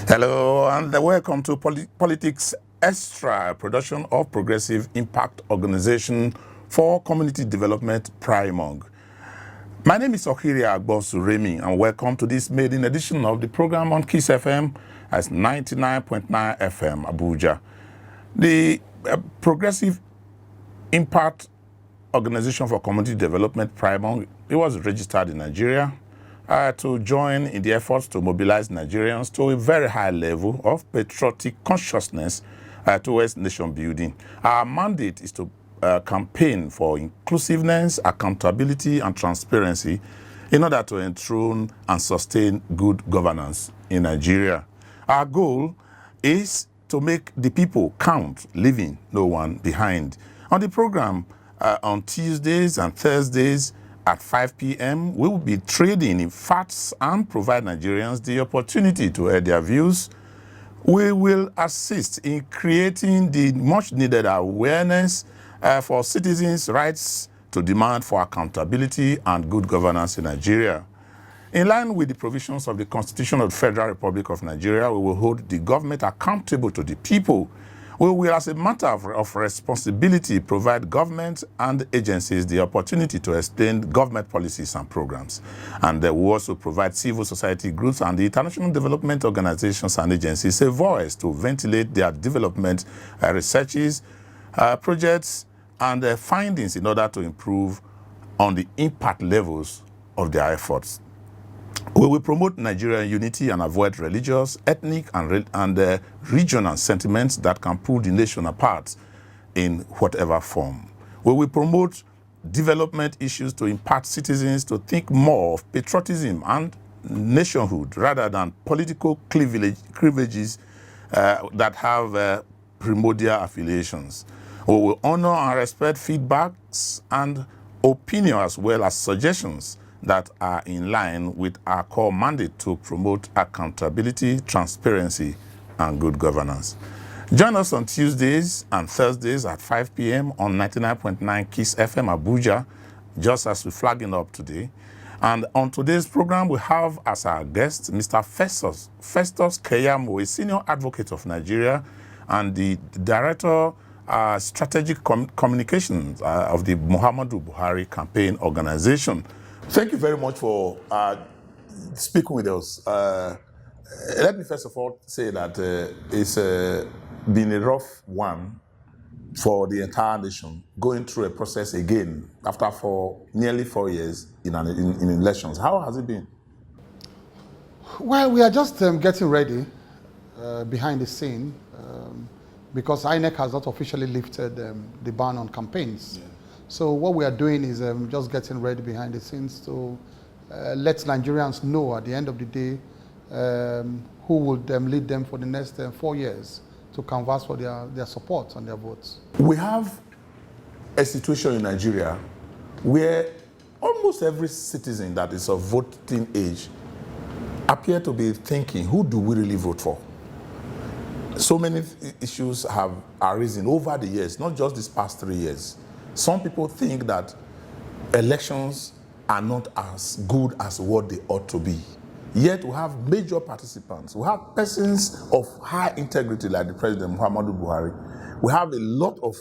Hello and welcome to Politics Extra, a production of Progressive Impact Organization for Community Development, PRIMORG. My name is Okiria Agbosuremi and welcome to this maiden edition of the program on KISS FM as 99.9 FM Abuja. The Progressive Impact Organization for Community Development, PRIMORG, it was registered in Nigeria to join in the efforts to mobilize Nigerians to a very high level of patriotic consciousness towards nation building. Our mandate is to campaign for inclusiveness, accountability, and transparency in order to enthrone and sustain good governance in Nigeria. Our goal is to make the people count, leaving no one behind. On the program, on Tuesdays and Thursdays, at 5 p.m., we will be trading in facts and provide Nigerians the opportunity to air their views. We will assist in creating the much-needed awareness for citizens' rights to demand for accountability and good governance in Nigeria. In line with the provisions of the Constitution of the Federal Republic of Nigeria, we will hold the government accountable to the people. We will, as a matter of responsibility, provide government and agencies the opportunity to explain government policies and programs. And we will also provide civil society groups and the international development organizations and agencies a voice to ventilate their development researches, projects, and findings in order to improve on the impact levels of their efforts. We will promote Nigerian unity and avoid religious, ethnic, and regional sentiments that can pull the nation apart in whatever form. We will promote development issues to impact citizens to think more of patriotism and nationhood rather than political cleavages that have primordial affiliations. We will honor and respect feedbacks and opinions as well as suggestions that are in line with our core mandate to promote accountability, transparency, and good governance. Join us on Tuesdays and Thursdays at 5 p.m. on 99.9 KISS FM Abuja, just as we're flagging up today. And on today's program, we have as our guest Mr. Festus Keyamo, a senior advocate of Nigeria and the director strategic communications of the Muhammadu Buhari Campaign organization. Thank you very much for speaking with us. Let me first of all say that it's been a rough one for the entire nation, going through a process again after nearly 4 years in elections. How has it been? Well, we are just getting ready behind the scene because INEC has not officially lifted the ban on campaigns. Yeah. So what we are doing is just getting ready behind the scenes to let Nigerians know at the end of the day who would lead them for the next 4 years to canvass for their support and their votes. We have a situation in Nigeria where almost every citizen that is of voting age appear to be thinking, who do we really vote for? So many issues have arisen over the years, not just these past 3 years. Some people think that elections are not as good as what they ought to be. Yet we have major participants. We have persons of high integrity like the President Muhammadu Buhari. We have a lot of...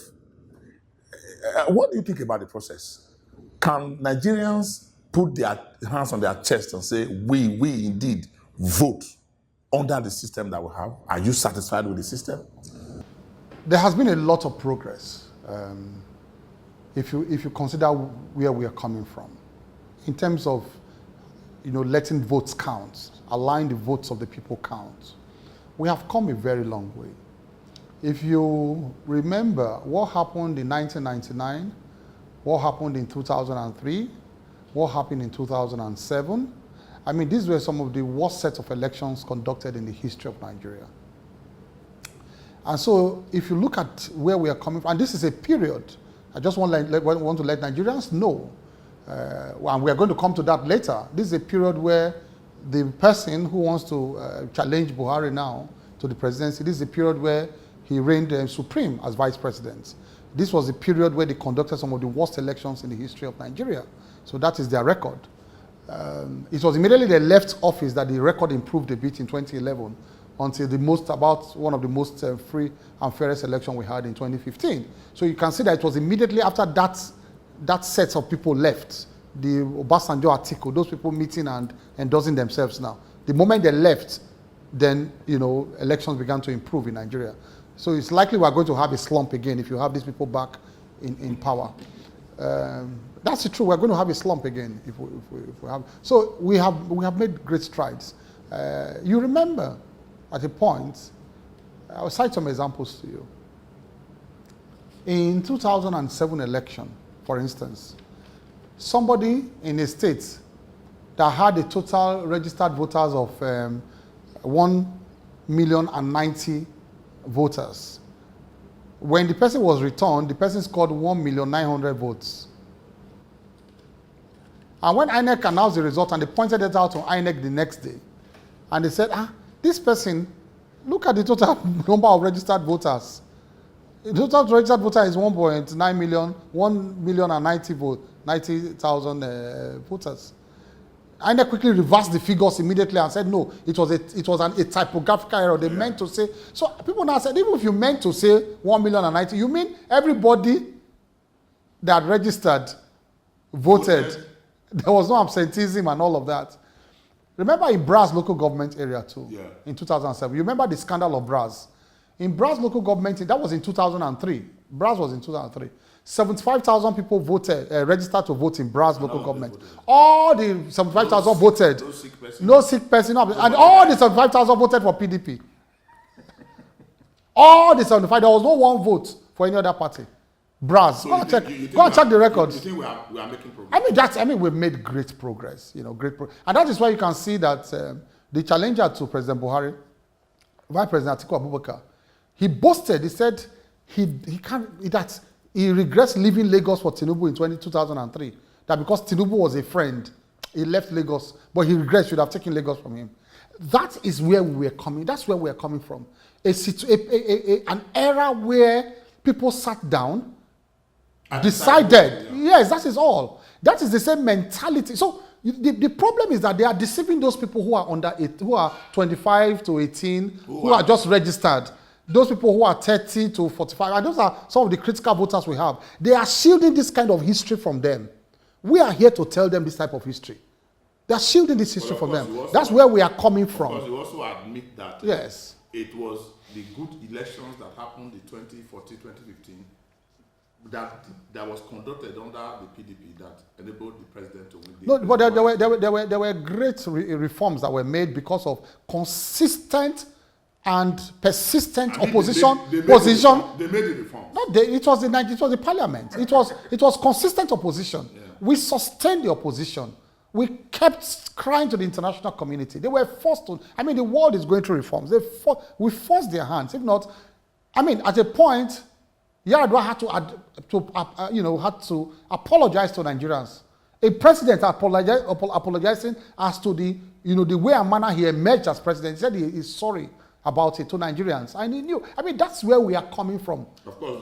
what do you think about the process? Can Nigerians put their hands on their chest and say, we indeed vote under the system that we have? Are you satisfied with the system? There has been a lot of progress. If you consider where we are coming from, in terms of letting votes count, allowing the votes of the people count, we have come a very long way. If you remember what happened in 1999, what happened in 2003, what happened in 2007, I mean, these were some of the worst sets of elections conducted in the history of Nigeria. And so if you look at where we are coming from, and this is a period, I just want to let Nigerians know, and we are going to come to that later. This is a period where the person who wants to challenge Buhari now to the presidency, this is a period where he reigned supreme as vice president. This was a period where they conducted some of the worst elections in the history of Nigeria. So that is their record. It was immediately they left office that the record improved a bit in 2011 until one of the most free and fairest election we had in 2015. So you can see that it was immediately after that set of people left, the Obasanjo article, those people meeting and endorsing themselves now. The moment they left, then, elections began to improve in Nigeria. So it's likely we're going to have a slump again if you have these people back in power. That's true. We're going to have a slump again if we have. So we have made great strides. You remember at a point, I'll cite some examples to you. In 2007 election, for instance, somebody in a state that had a total registered voters of 1,090,000 voters. When the person was returned, the person scored 1,900,000 votes. And when INEC announced the result and they pointed it out to INEC the next day, and they said, this person, look at the total number of registered voters. The total registered voter is 1.9 million, 1,090,000 voters. INEC quickly reversed the figures immediately and said, no, it was a typographical error. They meant to say, so people now said, even if you meant to say 1,090,000, you mean everybody that registered voted. There was no absenteeism and all of that. Remember in Bras local government area too, in 2007. You remember the scandal of Bras? In Bras local government, that was in 2003. Bras was in 2003. 75,000 people voted, registered to vote in Bras local government. All the 75,000 voted. No sick person. And all the 75,000 voted for PDP. All the 75, there was no one vote for any other party. Bras. So go and check the records. You think we are making progress? We've made great progress. And that is why you can see that the challenger to President Buhari, Vice President Atiku Abubakar, he boasted. He said he regrets leaving Lagos for Tinubu in 2003. That because Tinubu was a friend, he left Lagos, but he regrets should have taken Lagos from him. That is where we are coming. That's where we are coming from. An era where people sat down, decided. Yes, that is all. That is the same mentality. So the problem is that they are deceiving those people who are who are 25 to 18, who are just registered. Those people who are 30 to 45, and those are some of the critical voters we have. They are shielding this kind of history from them. We are here to tell them this type of history. They are shielding this history from them. That's where we are coming from. Because you also admit that it was the good elections that happened in 2014, 2015 that was conducted under the PDP that enabled the president to win. No, but there were great reforms that were made because of consistent and persistent opposition position. They made the reform. It was the parliament. It was consistent opposition. Yeah. We sustained the opposition. We kept crying to the international community. They were forced to. The world is going through reforms. We forced their hands. If not, at a point, Yar'Adua had to apologize to Nigerians. A president apologizing as to the way and manner he emerged as president. He said he is sorry about it to Nigerians. And he knew. That's where we are coming from. Of course.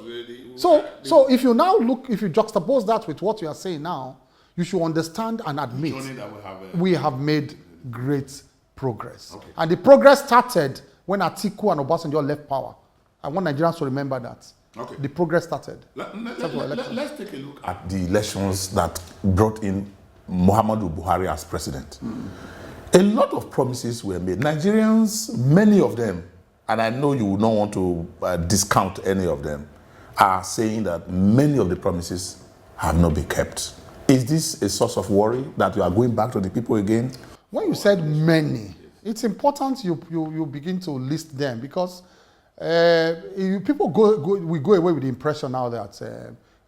So if you juxtapose that with what you are saying now, you should understand and admit we have made great progress. Okay. And the progress started when Atiku and Obasanjo left power. I want Nigerians to remember that. Okay. The progress started. Let's take a look at the elections that brought in Muhammadu Buhari as president. A lot of promises were made. Nigerians, many of them, and I know you would not want to discount any of them, are saying that many of the promises have not been kept. Is this a source of worry that you are going back to the people again? When you said many, it's important you begin to list them, because people we go away with the impression now that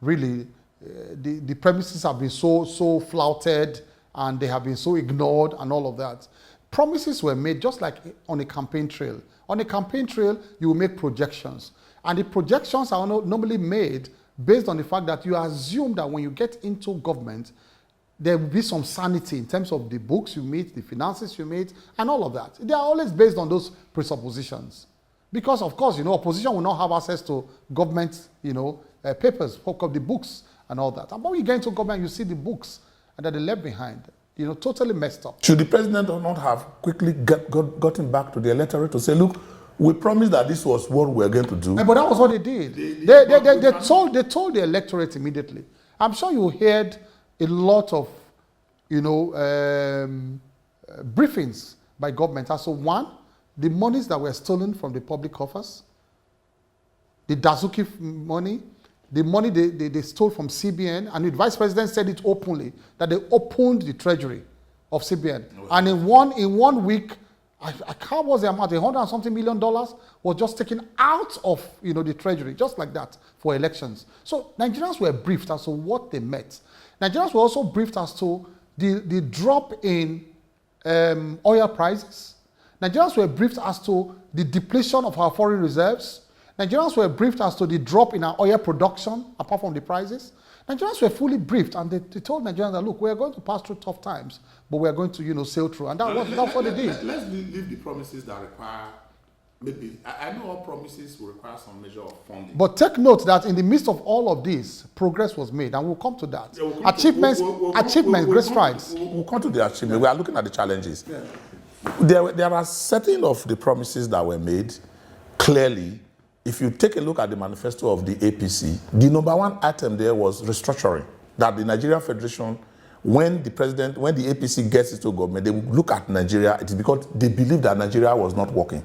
really the premises have been so flouted and they have been so ignored and all of that. Promises were made just like on a campaign trail. On a campaign trail, you will make projections. And the projections are normally made based on the fact that you assume that when you get into government, there will be some sanity in terms of the books you meet, the finances you meet, and all of that. They are always based on those presuppositions. Because, of course, opposition will not have access to government, papers, the books and all that. And when you get into government, you see the books that they left behind. totally messed up. Should the president not have quickly gotten back to the electorate to say, look, we promised that this was what we were going to do? But that was what they did. They told the electorate immediately. I'm sure you heard a lot of, briefings by government as to one, the monies that were stolen from the public coffers, the Dazuki money, the money they stole from CBN, and the vice president said it openly that they opened the treasury of CBN. Okay. And in one week, I can't was the amount, $100 and something million was just taken out of the treasury, just like that, for elections. So Nigerians were briefed as to what they met. Nigerians were also briefed as to the drop in oil prices. Nigerians were briefed as to the depletion of our foreign reserves. Nigerians were briefed as to the drop in our oil production, apart from the prices. Nigerians were fully briefed, and they told Nigerians that, look, we're going to pass through tough times, but we're going to, sail through. And that's what they did. Let's leave the promises that require, maybe, I know all promises will require some measure of funding. But take note that in the midst of all of this, progress was made, and we'll come to that. Yeah, achievements, great strides. We'll come to the achievement. We are looking at the challenges. Yeah. There are certain of the promises that were made, clearly. If you take a look at the manifesto of the APC, the number one item there was restructuring. That the Nigerian Federation, when the APC gets into government, they will look at Nigeria. It is because they believe that Nigeria was not working.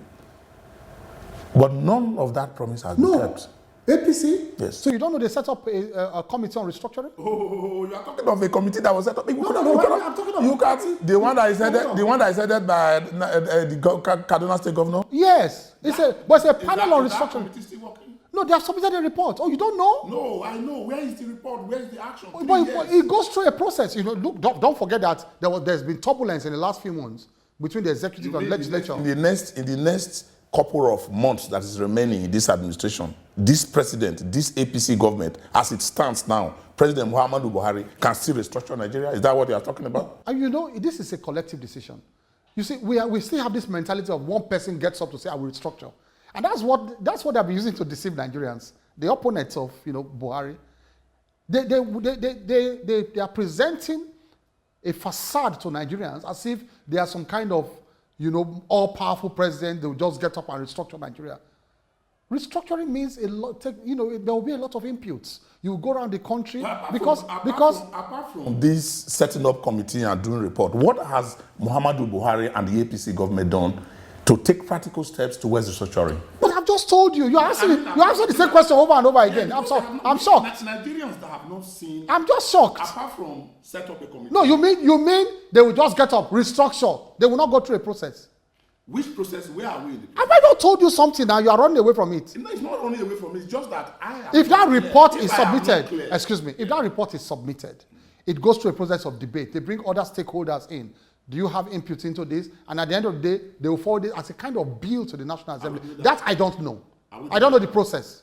But none of that promise has been kept. APC? Yes. So you don't know they set up a committee on restructuring? Oh, you are talking of a committee that was set up. I'm talking of the one that is headed by the Kaduna State Governor. Yes, it's a panel on restructuring. Is that still working? No, they have submitted a report. Oh, you don't know? No, I know. Where is the report? Where is the action? But it goes through a process. Look, don't forget that there's been turbulence in the last few months between the executive and legislature. In the next couple of months that is remaining in this administration, this president, this APC government, as it stands now, President Muhammadu Buhari can still restructure Nigeria. Is that what you are talking about? And this is a collective decision. You see, we still have this mentality of one person gets up to say, I will restructure. And that's what they've been using to deceive Nigerians. The opponents of Buhari, they are presenting a facade to Nigerians as if they are some kind of all-powerful president. They will just get up and restructure Nigeria. Restructuring means a lot. There will be a lot of inputs. You go around the country apart from this setting up committee and doing report, what has Muhammadu Buhari and the APC government done to take practical steps towards restructuring? But I've just told you. You're answering the same question over and over again. I'm shocked. Nigerians that have not seen. I'm just shocked. Apart from set up a committee. No, you mean they will just get up, restructure. They will not go through a process. Which process? Where are we? Have I not told you something now? You are running away from it. No, it's not running away from it. It's just that if that report is submitted, if that report is submitted, it goes through a process of debate. They bring other stakeholders in. Do you have input into this? And at the end of the day, they will forward it as a kind of bill to the National Assembly. That I don't know. I don't know the process.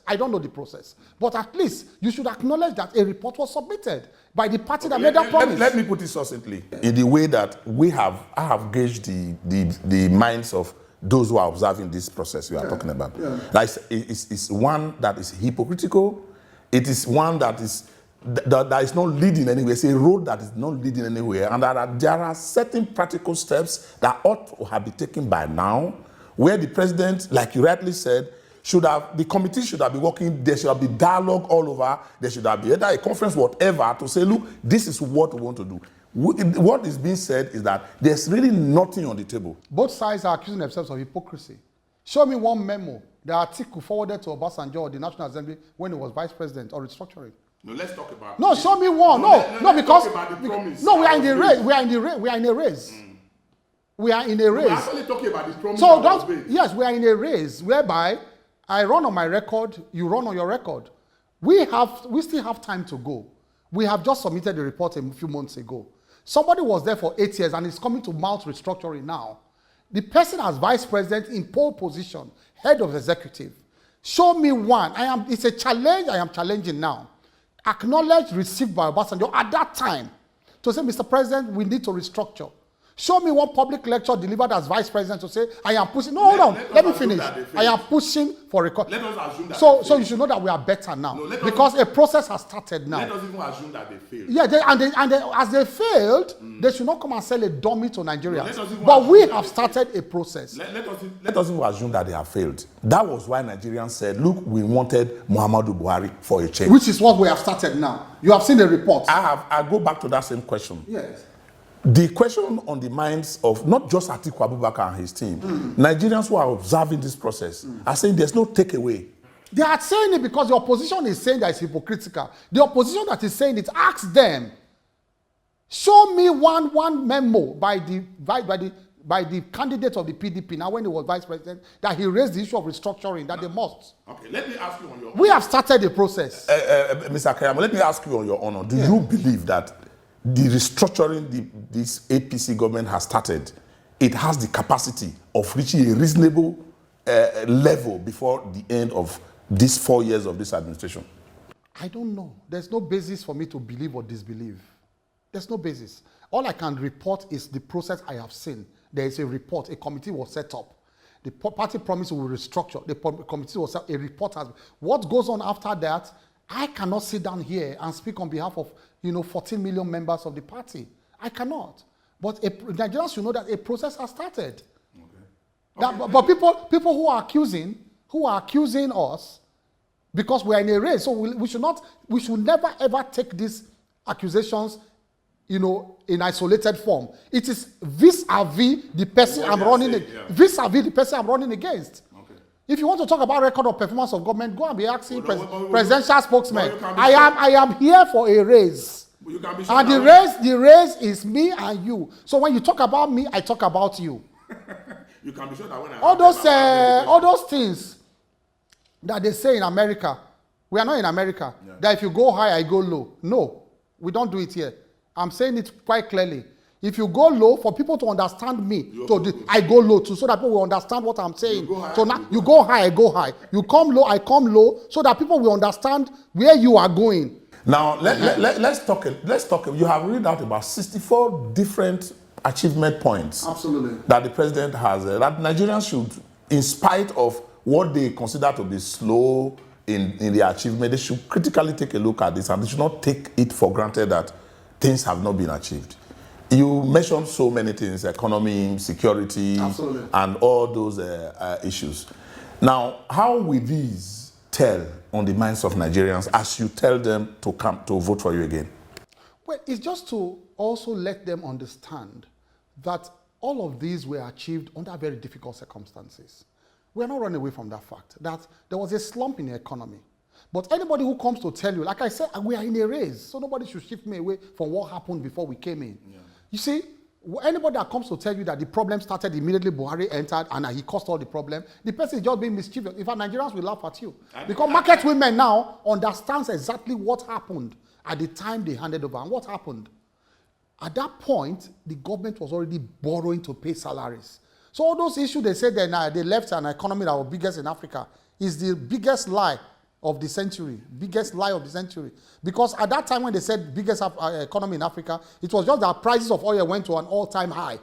But at least you should acknowledge that a report was submitted by the party that made that promise. Let me put it succinctly. In the way that I have gauged the minds of those who are observing this process you are talking about. Yeah. Like it's one that is hypocritical. It is one that is not leading anywhere. It's a road that is not leading anywhere. And there are certain practical steps that ought to have been taken by now, where the president, like you rightly said, the committee should have been working. There should have been dialogue all over. There should have been either a conference, whatever, to say, look, this is what we want to do. What is being said is that there's really nothing on the table. Both sides are accusing themselves of hypocrisy. Show me one memo that Atiku forwarded to Obasanjo or the National Assembly when he was vice president or restructuring. No, let's talk about. No, show me one. Because we are in the race. We are in a race. We are in a race. We're actually talking about this promise. Yes, we are in a race whereby I run on my record, you run on your record. We still have time to go. We have just submitted a report a few months ago. Somebody was there for 8 years and is coming to mount restructuring now. The person as vice president in pole position, head of executive. Show me one. It's a challenge I am challenging now. Acknowledge received by Obasanjo at that time to say, Mr. President, we need to restructure. Show me one public lecture delivered as vice president to say, I am pushing. No, hold on. Let me finish. I am pushing for record. Let us assume that so you should know that we are better now. No, because a process has started now. Let us even assume that they failed. Yeah, as they failed, they should not come and sell a dummy to Nigeria. But we have started a process. Let us even assume that they have failed. That was why Nigerians said, look, we wanted Muhammadu Buhari for a change. Which is what we have started now. You have seen the report. I go back to that same question. Yes. The question on the minds of not just Atiku Abubakar and his team, Nigerians who are observing this process are saying there's no takeaway. They are saying it because the opposition is saying that it's hypocritical. The opposition that is saying it, ask them. Show me one memo by the candidate of the PDP, now when he was vice president, that he raised the issue of restructuring, that they must. Okay, let me ask you on your... We have started the process. Mr. Keyamo, let me ask you on your honor. Do you believe that the restructuring this APC government has started, it has the capacity of reaching a reasonable level before the end of these 4 years of this administration? I don't know. There's no basis for me to believe or disbelieve. There's no basis. All I can report is the process I have seen. There is a report, a committee was set up. The party promised we will restructure. The committee was set up, a report has... What goes on after that, I cannot sit down here and speak on behalf of 14 million members of the party. I cannot. But Nigerians should know that a process has started. Okay. But people who are accusing us because we are in a race, so we should never ever take these accusations, in isolated form. It is vis-a-vis the person I'm running vis-a-vis the person I'm running against. If you want to talk about record of performance of government, go and be asking presidential spokesman. I am here for a race. And the race is me and you. So when you talk about me, I talk about you. You can be sure that when all those things that they say in America, we are not in America. Yeah. That if you go high, I go low. No, we don't do it here. I'm saying it quite clearly. If you go low, for people to understand me, I go low too, so that people will understand what I'm saying. So now you go high, I go high. You come low, I come low, so that people will understand where you are going. Now let's talk. You have read out about 64 different achievement points. Absolutely. That the president has. That Nigerians should, in spite of what they consider to be slow in the achievement, they should critically take a look at this, and they should not take it for granted that things have not been achieved. You mentioned so many things: economy, security, absolutely, and all those issues. Now, how will these tell on the minds of Nigerians as you tell them to come to vote for you again? Well, it's just to also let them understand that all of these were achieved under very difficult circumstances. We're not running away from that fact that there was a slump in the economy. But anybody who comes to tell you, like I said, we are in a race, so nobody should shift me away from what happened before we came in. Yeah. You see, anybody that comes to tell you that the problem started immediately Buhari entered and he caused all the problem, the person is just being mischievous. In fact, Nigerians will laugh at you. Because market women now understands exactly what happened at the time they handed over. And what happened? At that point, the government was already borrowing to pay salaries. So all those issues they said that they left an economy that was biggest in Africa is the biggest lie of the century, biggest lie of the century. Because at that time when they said biggest economy in Africa, it was just that prices of oil went to an all-time high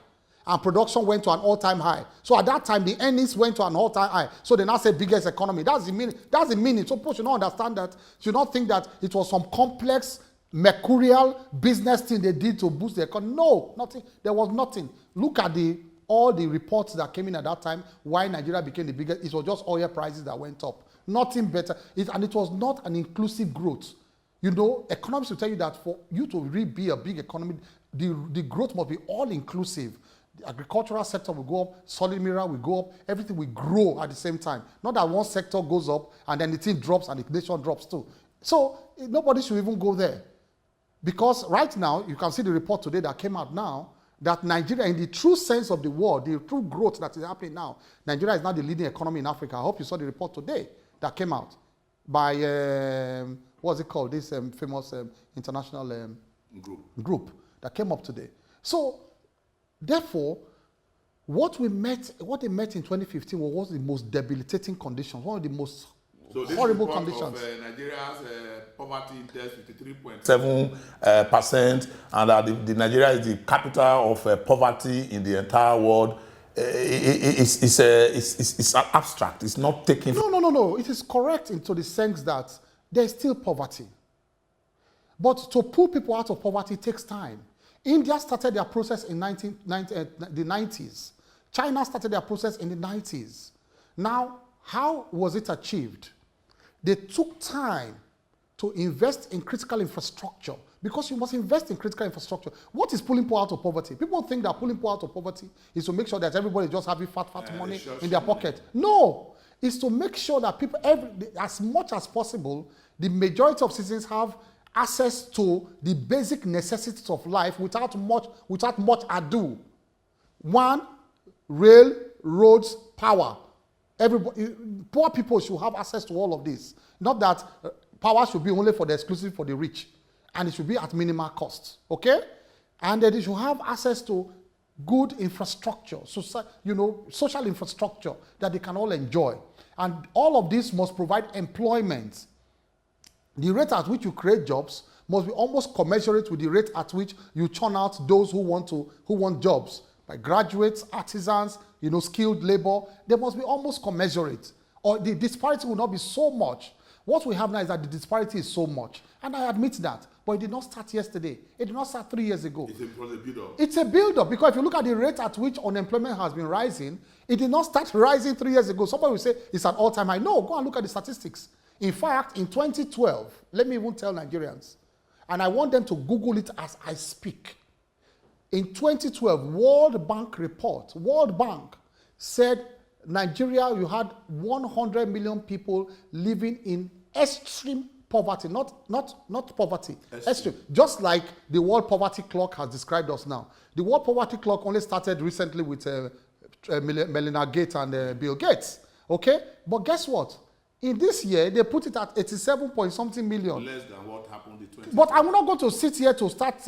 and production went to an all-time high. So at that time, the earnings went to an all-time high. So they now say biggest economy. That's the meaning. That's the meaning. So people should not understand that, should not think that it was some complex, mercurial business thing they did to boost the economy. No, nothing. There was nothing. Look at all the reports that came in at that time, why Nigeria became the biggest. It was just oil prices that went up. Nothing better. And it was not an inclusive growth. Economists will tell you that for you to really be a big economy, the growth must be all-inclusive. The agricultural sector will go up, solid mineral will go up, everything will grow at the same time. Not that one sector goes up and then the thing drops and the nation drops too. So nobody should even go there. Because right now, you can see the report today that came out now, that Nigeria, in the true sense of the word, the true growth that is happening now, Nigeria is now the leading economy in Africa. I hope you saw the report today that came out by, what's it called, this famous international group that came up today. So, therefore, what they met in 2015 was the most debilitating conditions, one of the most horrible conditions. Nigeria's poverty index 53.7%, and that the Nigeria is the capital of poverty in the entire world. It's abstract. It's not taking. No. It is correct into the sense that there's still poverty. But to pull people out of poverty takes time. India started their process in the 90s. China started their process in the 90s. Now, how was it achieved? They took time to invest in critical infrastructure, because you must invest in critical infrastructure. What is pulling people out of poverty? People think that pulling people out of poverty is to make sure that everybody just having fat money in their pocket. No, it's to make sure that people, as much as possible, the majority of citizens have access to the basic necessities of life without much ado. One, rail, roads, power. Everybody, poor people should have access to all of this. Not that power should be only for the exclusive for the rich, and it should be at minimal cost. Okay, and then they should have access to good infrastructure, social infrastructure that they can all enjoy, and all of this must provide employment. The rate at which you create jobs must be almost commensurate with the rate at which you churn out those who want jobs. By graduates, artisans, skilled labor, they must be almost commensurate, or the disparity will not be so much. What we have now is that the disparity is so much, and I admit that, but it did not start yesterday. It did not start 3 years ago. It was a build-up. It's a build-up, because if you look at the rate at which unemployment has been rising, it did not start rising 3 years ago. Somebody will say it's an all-time high. No, go and look at the statistics. In fact, in 2012, let me even tell Nigerians, and I want them to Google it as I speak. In 2012, World Bank report, World Bank said Nigeria, you had 100 million people living in extreme poverty, not poverty, extreme. Just like the World Poverty Clock has described us now. The World Poverty Clock only started recently with Melinda Gates and Bill Gates, okay? But guess what? In this year, they put it at 87 point something million. Less than what happened in 20. But I'm not going to sit here to start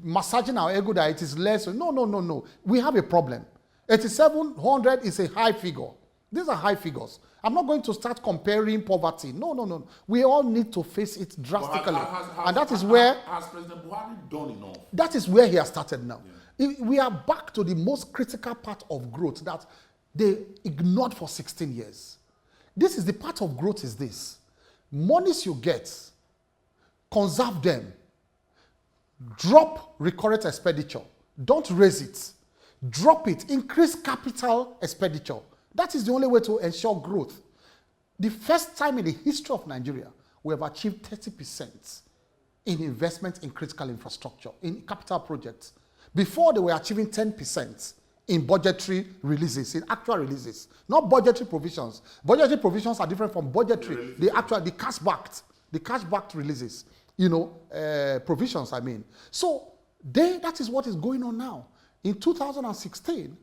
massaging our ego that it is less. No. We have a problem. 8,700 is a high figure. These are high figures. I'm not going to start comparing poverty. No. We all need to face it drastically. And that is where... Has President Buhari done enough? That is where he has started now. Yeah. We are back to the most critical part of growth that they ignored for 16 years. This is the part of growth is this. Monies you get, conserve them. Drop recurrent expenditure. Don't raise it. Drop it. Increase capital expenditure. That is the only way to ensure growth. The first time in the history of Nigeria, we have achieved 30% in investment in critical infrastructure, in capital projects. Before, they were achieving 10% in budgetary releases, in actual releases, not budgetary provisions. Budgetary provisions are different from budgetary, the cash-backed releases, provisions, I mean. So that is what is going on now. In 2016,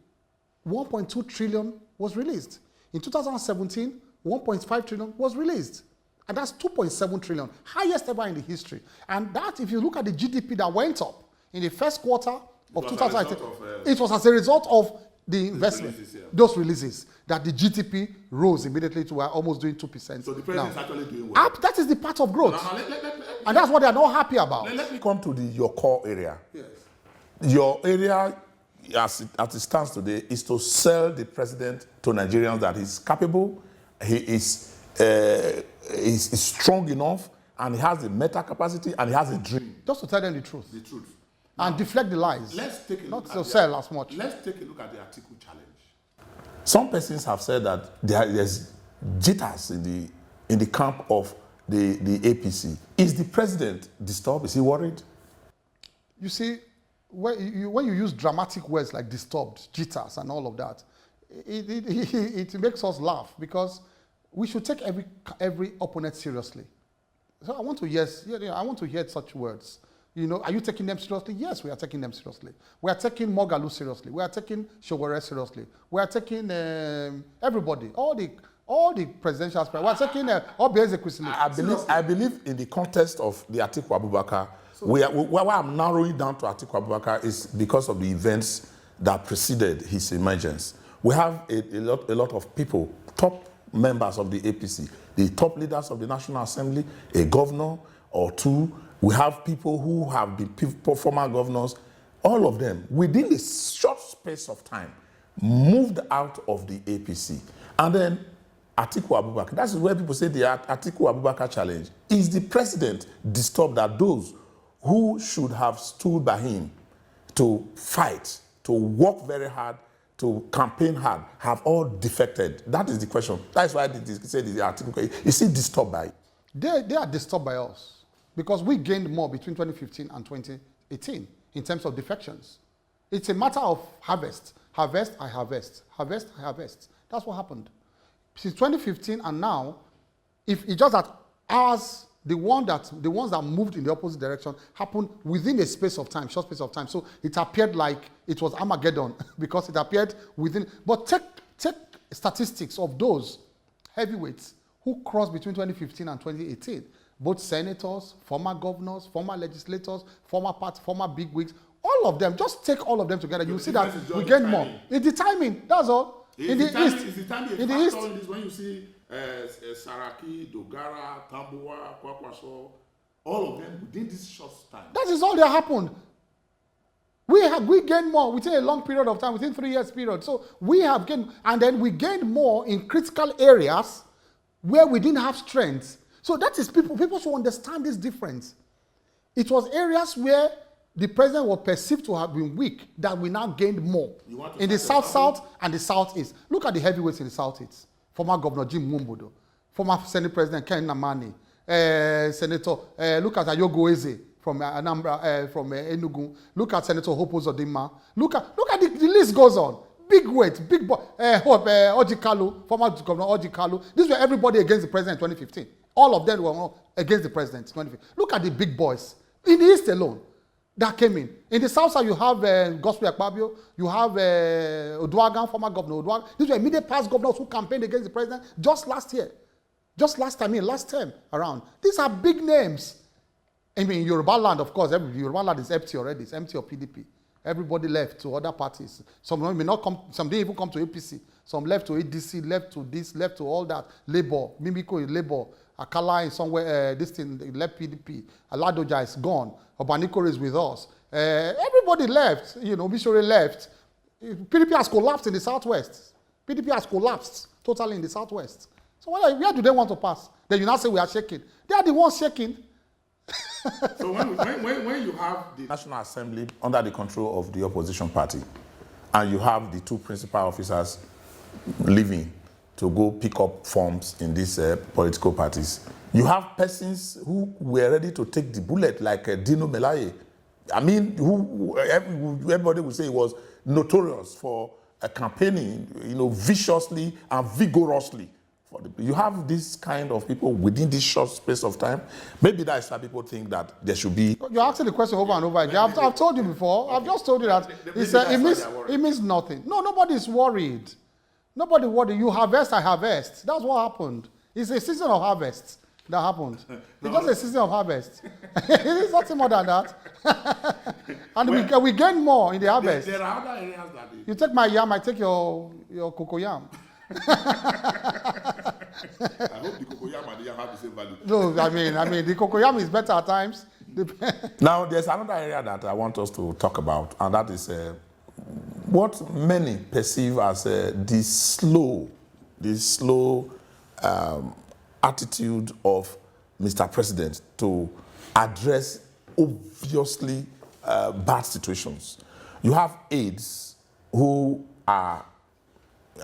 1.2 trillion was released. In 2017, 1.5 trillion was released. And that's 2.7 trillion, highest ever in the history. And that, if you look at the GDP that went up in the first quarter of 2018, it was as a result of the investment, those releases, that the GDP rose immediately to almost doing 2%. So the president is actually doing well. That is the part of growth. And that's what they are not happy about. Let me come to your core area. Yes. Your area, as it stands today, is to sell the president to Nigerians that he's capable, he is strong enough, and he has the mental capacity, and he has a dream. Just to tell them the truth. The truth. And deflect the lies. Let's take a look not to sell as much. Let's take a look at the Atiku challenge. Some persons have said that there's jitters in the camp of the APC. Is the president disturbed? Is he worried? You see, when you use dramatic words like disturbed, jitters, and all of that, it makes us laugh, because we should take every opponent seriously. So I want to hear such words. Are you taking them seriously? Yes, we are taking them seriously. We are taking Mogalu seriously. We are taking Showore seriously. We are taking everybody, all the presidential aspirants. We are taking Obieze. I believe in the context of the Atiku Abubakar, why I'm narrowing down to Atiku Abubakar is because of the events that preceded his emergence. We have a lot of people, top members of the APC, the top leaders of the National Assembly, a governor or two. We have people who have been former governors. All of them, within a short space of time, moved out of the APC. And then Atiku Abubakar, that's where people say the Atiku Abubakar challenge. Is the president disturbed that those who should have stood by him to fight, to work very hard, to campaign hard, have all defected? That is the question. That's why they say the Atiku, is he disturbed by it? They are disturbed by us because we gained more between 2015 and 2018 in terms of defections. It's a matter of harvest. Harvest, I harvest. Harvest, I harvest. That's what happened. Since 2015 and now, if it's just that ours, the ones that moved in the opposite direction happened within a space of time, short space of time. So it appeared like it was Armageddon because it appeared within. But take statistics of those heavyweights who crossed between 2015 and 2018. Both senators, former governors, former legislators, former party, former bigwigs, all of them, just take all of them together. You'll see that we gain more. It's the timing, that's all. In the East. When you see Saraki, Dogara, Tambuwa, Kwakwaso, all of them within this short time. That is all that happened. We gained more within a long period of time, within 3 years period. So we have gained, and then we gained more in critical areas where we didn't have strength. So that is people should understand this difference. It was areas where the president was perceived to have been weak that we now gained more. In the South and the Southeast. Look at the heavyweights in the Southeast. Former Governor Jim Mumbodo, former Senate President Ken Namani, Senator, look at Ayogo Eze from Anambra, from Enugu. Look at Senator Hope Uzodinma. Look at the list goes on. Big weight, big boy. Oji Kalu, former Governor Oji Kalu. These were everybody against the president in 2015. All of them were against the president in 2015. Look at the big boys in the East alone that came in. In the South side, you have Gospel Akpabio, you have Oduagan, former Governor Oduagan. These were immediate past governors who campaigned against the president just last year. Just last term around. These are big names. I mean, Yoruba land, of course, Yoruba land is empty already. It's empty of PDP. Everybody left to other parties. Some may not come, some didn't even come to APC. Some left to ADC, left to this, left to all that. Labour, Mimiko is Labour. Akala is somewhere, this thing, left PDP. Aladoja is gone. Obanikoro is with us. Everybody left. Bishore left. PDP has collapsed in the Southwest. PDP has collapsed totally in the Southwest. So where do they want to pass? Then you now say we are shaking. They are the ones shaking. So when you have the National Assembly under the control of the opposition party, and you have the two principal officers leaving to go pick up forms in these political parties, you have persons who were ready to take the bullet, like Dino Melaye. I mean, everybody would say he was notorious for campaigning, viciously and vigorously. You have this kind of people within this short space of time. Maybe that's why people think that there should be. You're asking the question over and over again. I've told you before. Okay. I've just told you that it means nothing. No, nobody's worried. Nobody worried. You harvest, I harvest. That's what happened. It's a season of harvest that happened. It's just a season of harvest. It's nothing more than that. And we gain more in the harvest. There are other areas that you take my yam, I take your cocoyam. I hope the cocoyam and the yam have the same value. No, I mean, the cocoyam is better at times. Now, there's another area that I want us to talk about, and that is what many perceive as the slow attitude of Mr. President to address obviously bad situations. You have aides who are,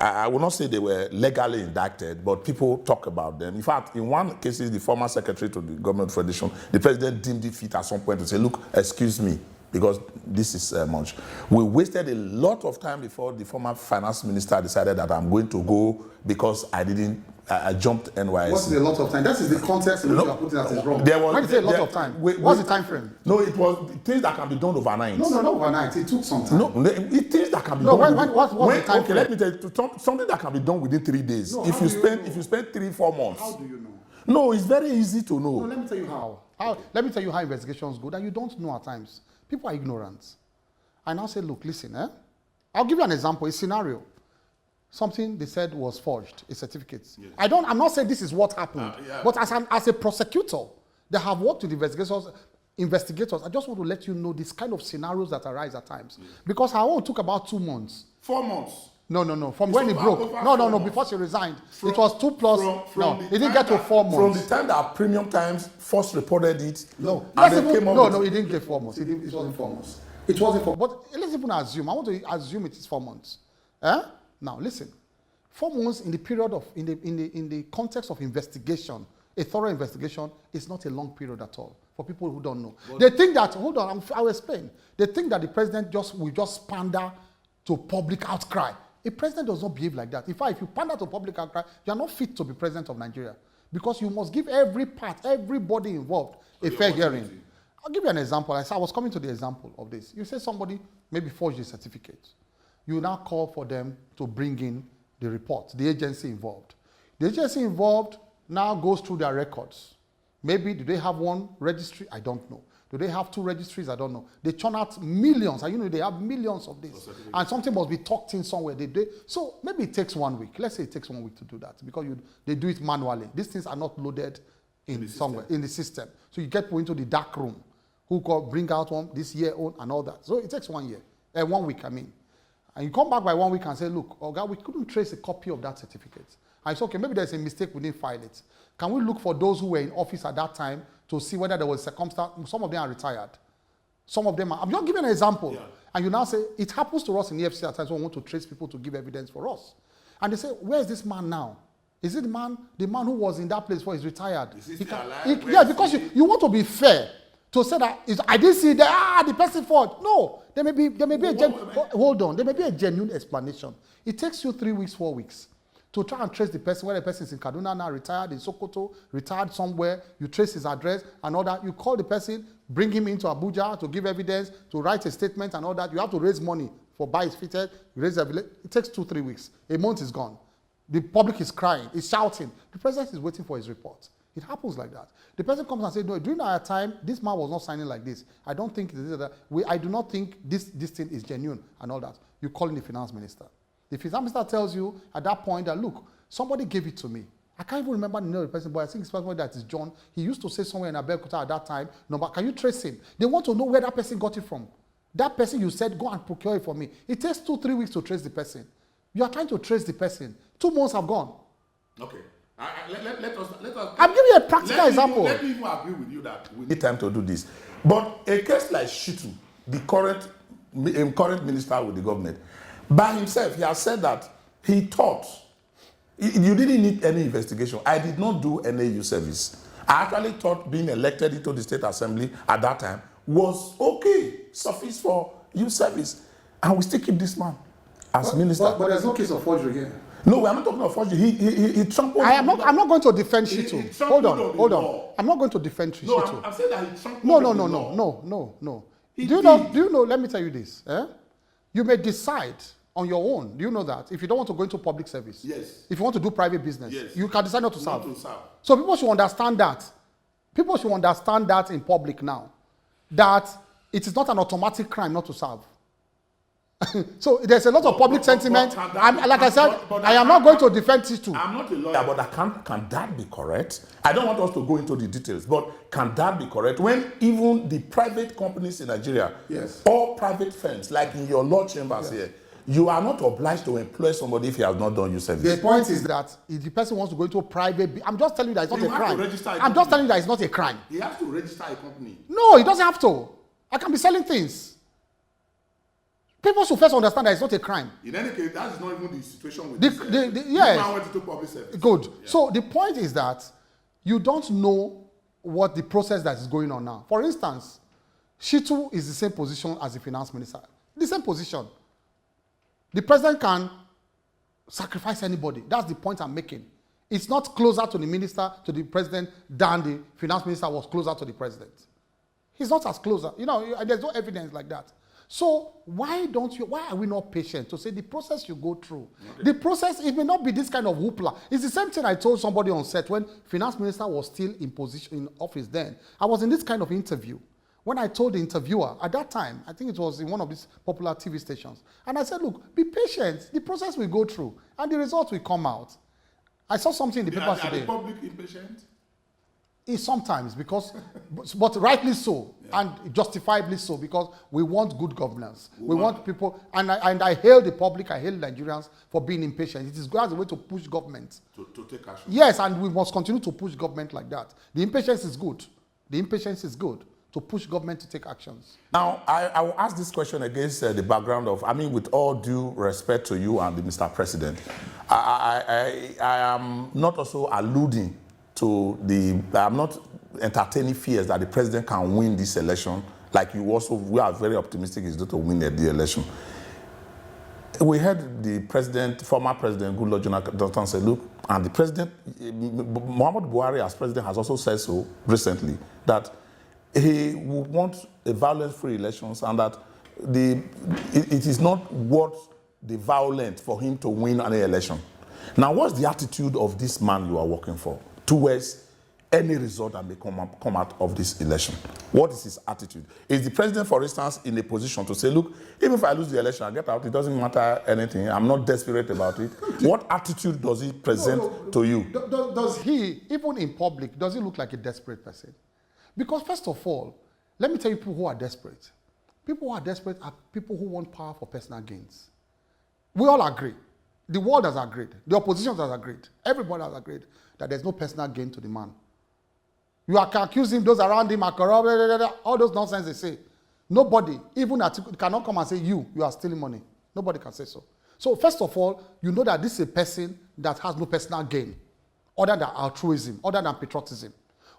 I will not say they were legally indicted, but people talk about them. In fact, in one case, the former secretary to the government federation, the president deemed it fit at some point to say, look, excuse me, because this is much. We wasted a lot of time before the former finance minister decided that I'm going to go because I jumped NYSC. What's a lot of time? That is the context in which you are putting that is wrong. When you say a lot of time, what's the time frame? No, it was things that can be done overnight. No, not overnight. It took some time. No, things that can be done. What's the time frame? Let me tell you, something that can be done within 3 days. No, if you spend 3-4 months. How do you know? No, it's very easy to know. No, let me tell you how. Let me tell you how investigations go that you don't know at times. People are ignorant. I now say, look, listen, I'll give you an example, a scenario. something they said was forged, a certificate. Yes. I'm not saying this is what happened, but as a prosecutor that have worked with investigators, I just want to let you know this kind of scenarios that arise at times. Yes. Because I won't talk about 2 months. 4 months. No. From when it broke. No. Before she resigned, it was 2 plus. It didn't get to 4 months. From the time that Premium Times first reported it. No. It didn't get 4 months. It wasn't 4 months. It wasn't 4 months. But let's even assume. I want to assume it is 4 months. Now listen. 4 months in the period of in the context of investigation, a thorough investigation is not a long period at all. For people who don't know, but they think that I'll explain. They think that the president will just pander to public outcry. A president does not behave like that. In fact, if you pander to public outcry, you are not fit to be president of Nigeria, because you must give everybody involved a fair hearing. I'll give you an example. I was coming to the example of this. You say somebody maybe forged a certificate. You now call for them to bring in the report, the agency involved. The agency involved now goes through their records. Maybe do they have 1 registry? I don't know. Do they have 2 registries? I don't know. They churn out millions, and they have millions of this. And something must be tucked in somewhere. So maybe it takes 1 week. Let's say it takes 1 week to do that, because they do it manually. These things are not loaded in the system. So you get into the dark room, who bring out one this year own and all that. So it takes 1 year, 1 week. And you come back by 1 week and say, look, Oga, we couldn't trace a copy of that certificate. And it's okay, maybe there's a mistake, we didn't file it. Can we look for those who were in office at that time to see whether there was circumstance? Some of them are retired. Some of them are. I'm just giving an example. Yeah. And you now say, it happens to us in the EFCC at times when we want to trace people to give evidence for us. And they say, where is this man now? Is it the man who was in that place before he's retired? Because you want to be fair to say that I didn't see the person fault. No, there may be a genuine explanation. It takes you 3 weeks, 4 weeks to try and trace the person, whether the person is in Kaduna now, retired in Sokoto, retired somewhere. You trace his address and all that. You call the person, bring him into Abuja to give evidence, to write a statement and all that. You have to raise money for buy is fitted, raise evidence. It takes 2-3 weeks. A month is gone. The public is crying, is shouting. The president is waiting for his report. It happens like that. The person comes and says, no, during our time, this man was not signing like this. I don't think I do not think this thing is genuine and all that. You call in the finance minister. The finance minister tells you at that point that, look, somebody gave it to me. I can't even remember the name of the person, but I think it's somebody that is John. He used to say somewhere in Abeokuta at that time, no, but can you trace him? They want to know where that person got it from. That person you said, go and procure it for me. It takes 2-3 weeks to trace the person. You are trying to trace the person. 2 months have gone. Okay. Let us. I'm giving you a practical example. Let me even agree with you that we need time to do this. But a case like Shitu, the current minister with the government, by himself, he has said that he thought you didn't need any investigation. I did not do any youth service. I actually thought being elected into the state assembly at that time was okay, suffice for youth service, and we still keep this man as minister. But there's no case of forgery here. No, we are not talking about forgery. He trampled. I'm not going to defend Shitu. Hold on. I'm not going to defend Shitu. No, I'm saying that he trampled. No. Do you know? Let me tell you this. You may decide on your own. Do you know that if you don't want to go into public service, yes. If you want to do private business, yes. You can decide not to serve. So people should understand that. People should understand that in public now, that it is not an automatic crime not to serve. So there's a lot of public sentiment. Like I said, I am not going to defend Shitu. I'm not a lawyer, but can that be correct? I don't want us to go into the details, but can that be correct when even the private companies in Nigeria, yes, or private firms, like in your law chambers, yes, here, you are not obliged to employ somebody if he has not done your service. The point is that if the person wants to go into a private, I'm just telling you that it's not a crime. I'm just telling you that it's not a crime. He has to register a company. No, he doesn't have to. I can be selling things. People should first understand that it's not a crime. In any case, that is not even the situation with yes. This man went into public service. Good. Yeah. So the point is that you don't know what the process that is going on now. For instance, Shitu is the same position as the finance minister. The same position. The president can sacrifice anybody. That's the point I'm making. It's not closer to the minister, to the president, than the finance minister was closer to the president. He's not as closer. There's no evidence like that. So why are we not patient to say the process you go through? Okay. The process, it may not be this kind of hoopla. It's the same thing I told somebody on set when finance minister was still in office then. I was in this kind of interview When I told the interviewer, at that time, I think it was in one of these popular TV stations, and I said, look, be patient. The process will go through, and the results will come out. I saw something in the papers today. Are the public impatient? It's sometimes, because, but rightly so, and justifiably so, because we want good governance. We want people, and I hail the public, I hail Nigerians for being impatient. It is good as a way to push government. To take action. Yes, and we must continue to push government like that. The impatience is good. The impatience is good to push government to take actions. Now, I will ask this question against the background of, with all due respect to you and the Mr. President, I am not also alluding to I'm not entertaining fears that the president can win this election. Like we are very optimistic he's going to win the election. We heard the former president, Goodluck Jonathan, say, look, and the president, Muhammadu Buhari as president has also said so recently, that he would want a violence-free elections and that it is not worth the violence for him to win any election. Now, what's the attitude of this man you are working for towards any result that may come out of this election? What is his attitude? Is the president, for instance, in a position to say, look, even if I lose the election, I get out, it doesn't matter anything, I'm not desperate about it? What attitude does he present to you? Does he, even in public, does he look like a desperate person? Because first of all, let me tell you people who are desperate. People who are desperate are people who want power for personal gains. We all agree. The world has agreed. The opposition has agreed. Everybody has agreed that there's no personal gain to the man. You are accusing those around him, all those nonsense they say. Nobody, even cannot come and say you are stealing money. Nobody can say so. So first of all, you know that this is a person that has no personal gain, other than altruism, other than patriotism.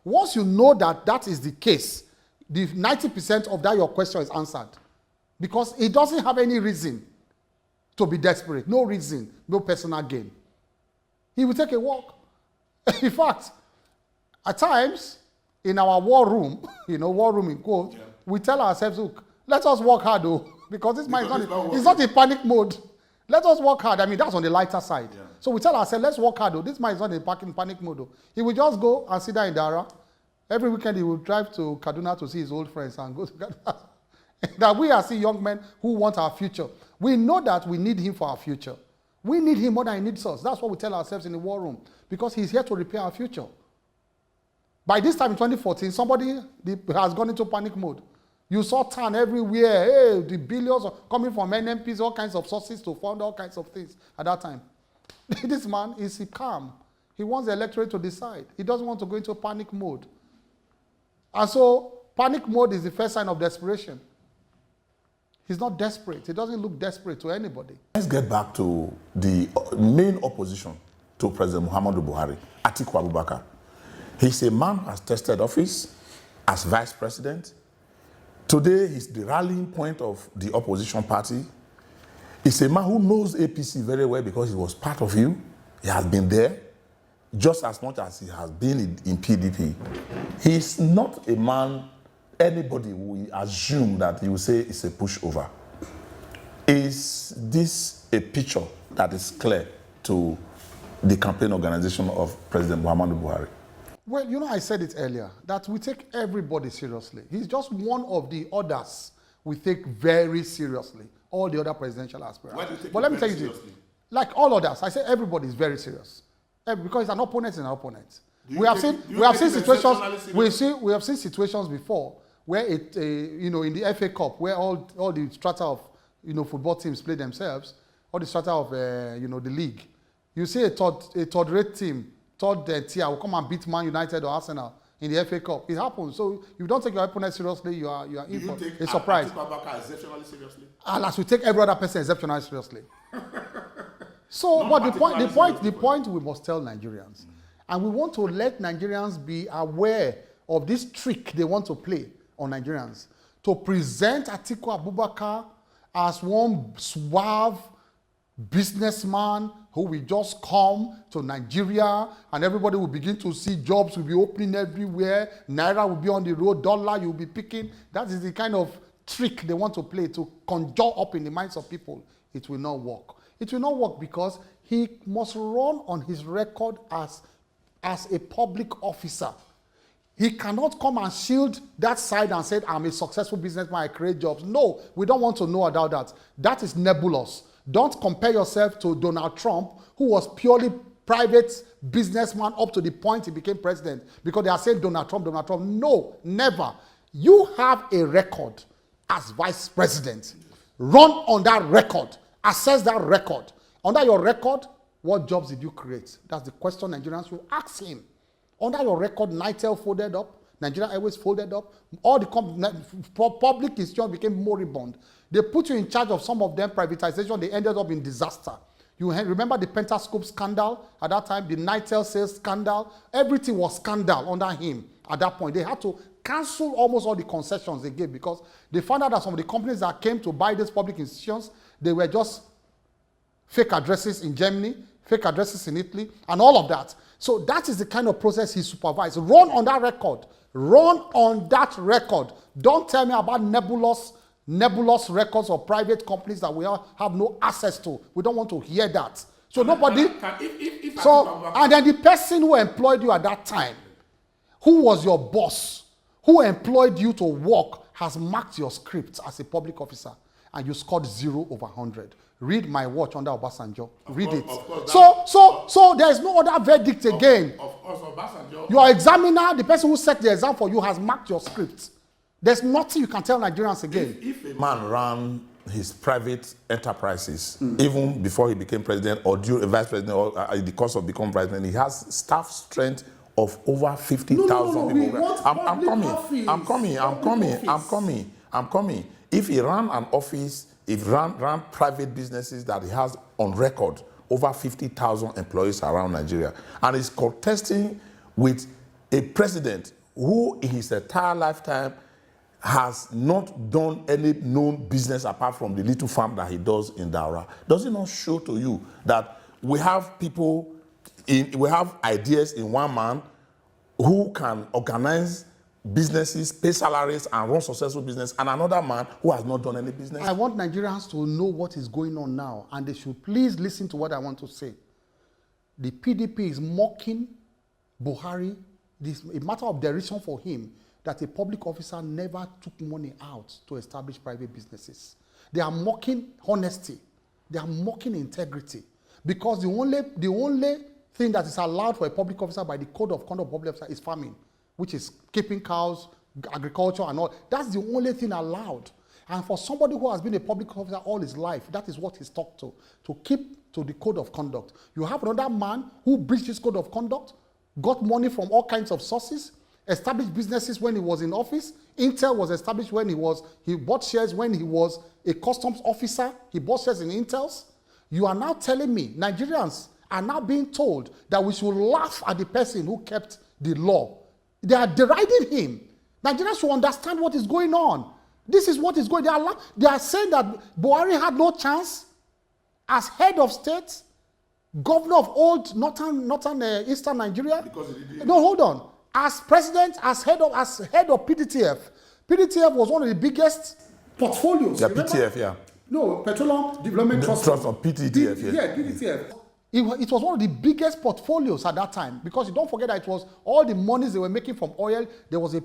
Once you know that that is the case, the 90% of that your question is answered. Because it doesn't have any reason to be desperate. No reason, no personal gain. He will take a walk. In fact, at times, in our war room, war room in quote, we tell ourselves, look, let us work hard though, because this man is not in panic mode. Let us work hard. That's on the lighter side. Yeah. So we tell ourselves, let's work hard though. This man is not in panic mode though. He will just go and sit down in Dara. Every weekend he will drive to Kaduna to see his old friends and go to Kaduna. That we are still young men who want our future. We know that we need him for our future. We need him more than he needs us. That's what we tell ourselves in the war room. Because he's here to repair our future. By this time in 2014, somebody has gone into panic mode. You saw TAN everywhere. Hey, the billions coming from NMPs, all kinds of sources to fund all kinds of things at that time. This man is calm. He wants the electorate to decide. He doesn't want to go into panic mode. And so panic mode is the first sign of desperation. He's not desperate. He doesn't look desperate to anybody. Let's get back to the main opposition to President Muhammadu Buhari, Atiku Abubakar. He's a man who has tested office as vice president. Today, he's the rallying point of the opposition party. He's a man who knows APC very well because he was part of you. He has been there just as much as he has been in PDP. He's not a man anybody will assume that you will say it's a pushover. Is this a picture that is clear to the campaign organization of President Muhammadu Buhari? Well, I said it earlier, that we take everybody seriously. He's just one of the others we take very seriously, all the other presidential aspirants. Why do you take but let me tell you this, like all others, I say everybody is very serious. Because it's an opponent is an opponent. We have seen situations before where in the FA Cup, where all the strata of football teams play themselves, all the strata of the league. You see a third-rate team, third tier will come and beat Man United or Arsenal in the FA Cup. It happens. So if you don't take your opponent seriously, you are in for a surprise. Do you take Abubakar exceptionally seriously? As we take every other person exceptionally seriously. So, but the point we must tell Nigerians, and we want to let Nigerians be aware of this trick they want to play on Nigerians, to present Atiku Abubakar as one suave businessman who will just come to Nigeria and everybody will begin to see jobs will be opening everywhere, Naira will be on the road, dollar you'll be picking. That is the kind of trick they want to play to conjure up in the minds of people. It will not work. It will not work because he must run on his record as a public officer. He cannot come and shield that side and say, I'm a successful businessman, I create jobs. No, we don't want to know about that. That is nebulous. Don't compare yourself to Donald Trump, who was purely private businessman up to the point he became president. Because they are saying Donald Trump, Donald Trump. No, never. You have a record as vice president. Run on that record. Assess that record. Under your record, what jobs did you create? That's the question Nigerians will ask him. Under your record, Nitel folded up, Nigeria Airways folded up, all the public institutions became moribund. They put you in charge of some of them, privatization, they ended up in disaster. You remember the Pentascope scandal at that time, the Nitel sales scandal, everything was scandal under him at that point. They had to cancel almost all the concessions they gave because they found out that some of the companies that came to buy these public institutions, they were just fake addresses in Germany, fake addresses in Italy, and all of that. So that is the kind of process he supervised. Run on that record. Run on that record. Don't tell me about nebulous records of private companies that we all have no access to. We don't want to hear that. So nobody. And then the person who employed you at that time, who was your boss, who employed you to work, has marked your script as a public officer, and you scored 0 over 100. Read my watch under Obasanjo. Read it. So there is no other verdict again. Of course, Obasanjo. Your examiner, the person who set the exam for you, has marked your script. There's nothing you can tell Nigerians again. If a man ran his private enterprises, even before he became president or during vice president or in the course of becoming president, he has staff strength of over 50,000 people. I'm coming. If he ran an office, if ran private businesses that he has on record, over 50,000 employees around Nigeria, and is contesting with a president who in his entire lifetime has not done any known business apart from the little farm that he does in Daura, does it not show to you that we have people, we have ideas in one man who can organize businesses, pay salaries, and run successful business, and another man who has not done any business? I want Nigerians to know what is going on now, and they should please listen to what I want to say. The PDP is mocking Buhari. This is a matter of derision for him that a public officer never took money out to establish private businesses. They are mocking honesty. They are mocking integrity. Because the only thing that is allowed for a public officer by the Code of Conduct of Public Officer is farming, which is keeping cows, agriculture and all. That's the only thing allowed. And for somebody who has been a public officer all his life, that is what he's taught to keep to the Code of Conduct. You have another man who breached his Code of Conduct, got money from all kinds of sources, established businesses when he was in office. Intel was established when he bought shares when he was a customs officer. He bought shares in Intels. You are now telling me, Nigerians are now being told that we should laugh at the person who kept the law. They are deriding him. Nigerians should understand what is going on. This is what is going on. They are saying that Buhari had no chance as head of state, governor of old northern eastern Nigeria. Because he did. No, hold on. As president, as head of PDTF. PDTF was one of the biggest portfolios. Yeah, PTF, yeah. No, Petroleum Development Trust. Trust of PTTF, Yeah, PDTF. It was one of the biggest portfolios at that time, because you don't forget that it was all the monies they were making from oil. There was a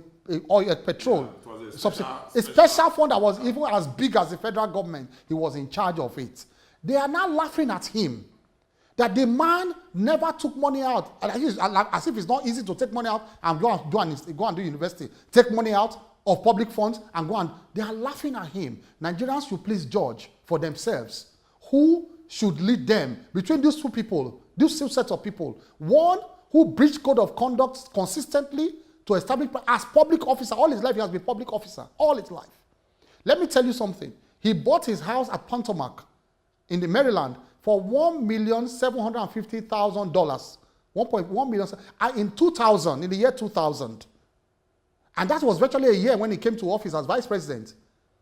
petrol. A special fund that was even as big as the federal government. He was in charge of it. They are now laughing at him. That the man never took money out, as if it's not easy to take money out and go and do university. Take money out of public funds and go and. They are laughing at him. Nigerians should please judge for themselves who should lead them between these two people, these two sets of people. One who breached Code of Conduct consistently to establish as public officer. All his life he has been public officer. All his life. Let me tell you something. He bought his house at Potomac in the Maryland for $1,750,000. 1.1 million in 2000, in the year 2000. And that was virtually a year when he came to office as vice president.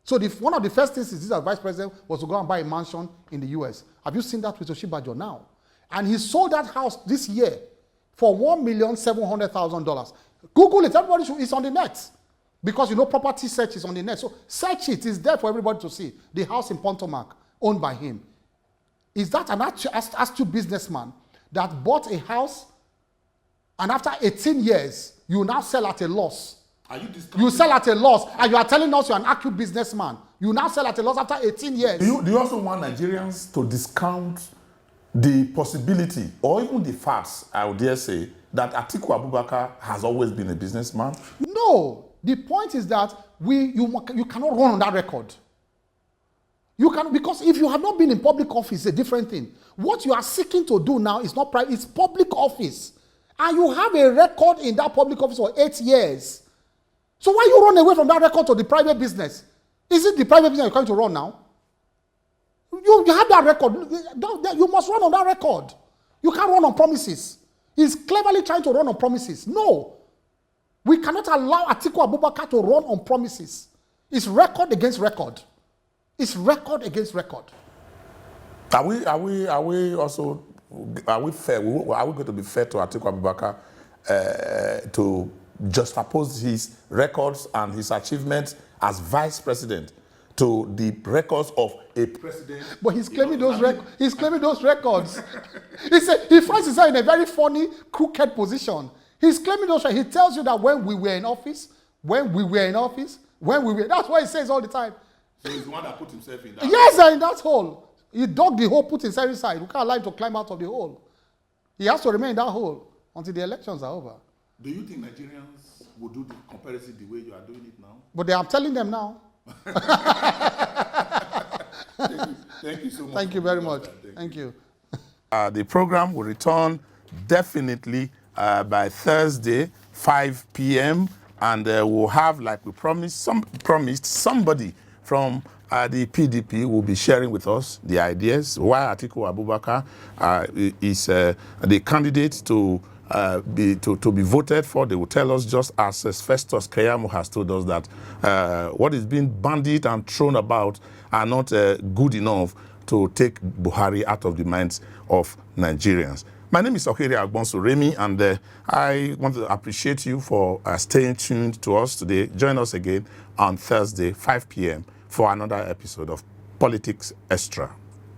So one of the first things he did as vice president was to go and buy a mansion in the US. Have you seen that with Oshibajo now? And he sold that house this year for $1,700,000. Google it, everybody it's on the net. Because property search is on the net. So search it, it's there for everybody to see. The house in Potomac, owned by him. Is that an astute businessman that bought a house And after 18 years, you now sell at a loss. Are you discounting? You sell at a loss, and you are telling us you're an acute businessman. You now sell at a loss after 18 years. Do you also want Nigerians to discount the possibility, or even the facts, I would dare say, that Atiku Abubakar has always been a businessman? No. The point is that you cannot run on that record. You can, because if you have not been in public office, it's a different thing. What you are seeking to do now is not private, it's public office. And you have a record in that public office for 8 years. So why you run away from that record to the private business? Is it the private business you're going to run now? You have that record. You must run on that record. You can't run on promises. He's cleverly trying to run on promises. No. We cannot allow Atiku Abubakar to run on promises. It's record against record. It's record against record. Are we fair? Are we going to be fair to Atiku Abubakar to juxtapose his records and his achievements as vice president to the records of a president? But he's claiming those records. He's claiming those records. He finds himself in a very funny, crooked position. He's claiming those records. He tells you that when we were in office, that's what he says all the time. So he's the one that put himself in that. Yes, in that hole. He dug the hole, put himself inside. We can't allow him to climb out of the hole. He has to remain in that hole until the elections are over. Do you think Nigerians will do the comparison the way you are doing it now? But I'm telling them now. Thank you so much. Thank you very much. Thank you. The program will return definitely by Thursday, 5 p.m. And we'll have, like we promised, somebody from the PDP will be sharing with us the ideas why Atiku Abubakar is the candidate to be voted for. They will tell us, just as Festus Keyamo has told us, that what is being bandied and thrown about are not good enough to take Buhari out of the minds of Nigerians. My name is Okiria Agbonso-Remi, and I want to appreciate you for staying tuned to us today. Join us again on Thursday, 5 p.m. for another episode of Politics Extra.